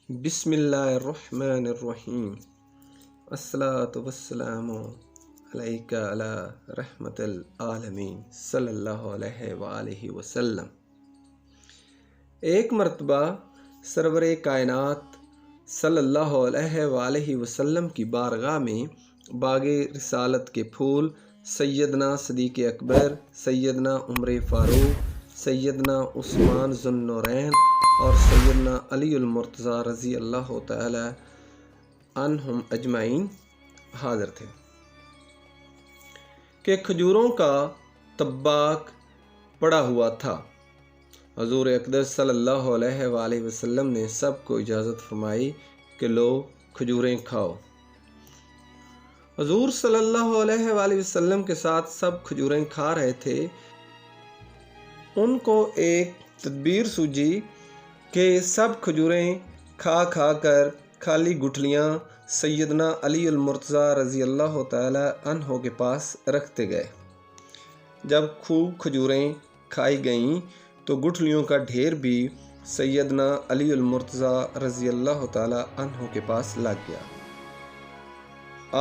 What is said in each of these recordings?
بسم اللہ الرحمن الرحیم الصلاۃ والسلام علیک علی رحمت العالمین صلی اللہ علیہ وآلہ وسلم۔ ایک مرتبہ سرور کائنات صلی اللہ علیہ وآلہ وسلم کی بارگاہ میں باغ رسالت کے پھول سیدنا صدیق اکبر، سیدنا عمر فاروق، سیدنا عثمان ذو النورین اور سیدنا علی المرتضیٰ رضی اللہ تعالی عنہم اجمعین حاضر تھے کہ کھجوروں کا طباق پڑا ہوا تھا۔ حضور اقدس صلی اللہ علیہ وآلہ وسلم نے سب کو اجازت فرمائی کہ لو کھجوریں کھاؤ۔ حضور صلی اللہ علیہ وآلہ وسلم کے ساتھ سب کھجوریں کھا رہے تھے۔ ان کو ایک تدبیر سوجی کہ سب کھجوریں کھا کھا کر خالی گٹھلیاں سیدنا علی المرتضیٰ رضی اللہ تعالی عنہ کے پاس رکھتے گئے۔ جب خوب کھجوریں کھائی گئیں تو گٹھلیوں کا ڈھیر بھی سیدنا علی المرتضیٰ رضی اللہ تعالی عنہ کے پاس لگ گیا۔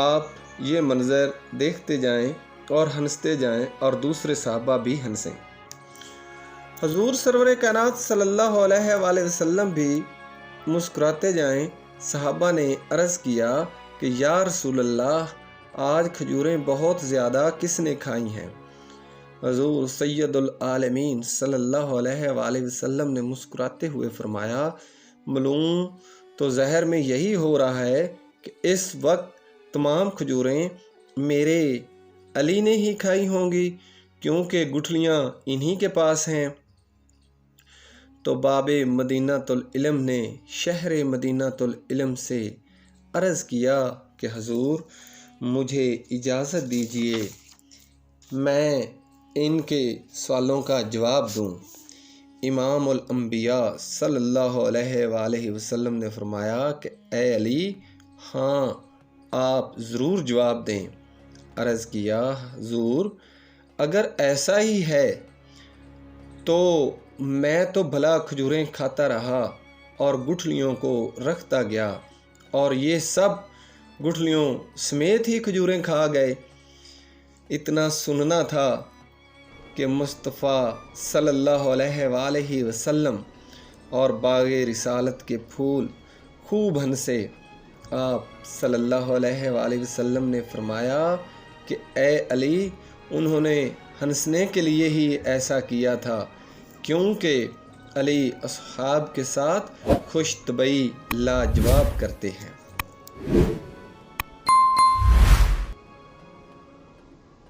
آپ یہ منظر دیکھتے جائیں اور ہنستے جائیں اور دوسرے صحابہ بھی ہنسیں۔ حضور سرور کائنات صلی اللہ علیہ وآلہ وسلم بھی مسکراتے جائیں۔ صحابہ نے عرض کیا کہ یا رسول اللہ، آج کھجوریں بہت زیادہ کس نے کھائی ہیں؟ حضور سید العالمین صلی اللہ علیہ وآلہ وسلم نے مسکراتے ہوئے فرمایا، معلوم تو ظاہر میں یہی ہو رہا ہے کہ اس وقت تمام کھجوریں میرے علی نے ہی کھائی ہوں گی، کیونکہ گٹھلیاں انہی کے پاس ہیں۔ تو باب مدینۃ العلم نے شہر مدینۃ العلم سے عرض کیا کہ حضور مجھے اجازت دیجیے میں ان کے سوالوں کا جواب دوں۔ امام الانبیاء صلی اللہ علیہ وآلہ وسلم نے فرمایا کہ اے علی، ہاں آپ ضرور جواب دیں۔ عرض کیا حضور اگر ایسا ہی ہے تو میں تو بھلا کھجوریں کھاتا رہا اور گٹھلیوں کو رکھتا گیا، اور یہ سب گٹھلیوں سمیت ہی کھجوریں کھا گئے۔ اتنا سننا تھا کہ مصطفیٰ صلی اللہ علیہ وآلہ وسلم اور باغ رسالت کے پھول خوب ہنسے۔ آپ صلی اللہ علیہ وآلہ وسلم نے فرمایا کہ اے علی، انہوں نے ہنسنے کے لیے ہی ایسا کیا تھا، کیونکہ علی اصحاب کے ساتھ خوش طبعی لاجواب کرتے ہیں۔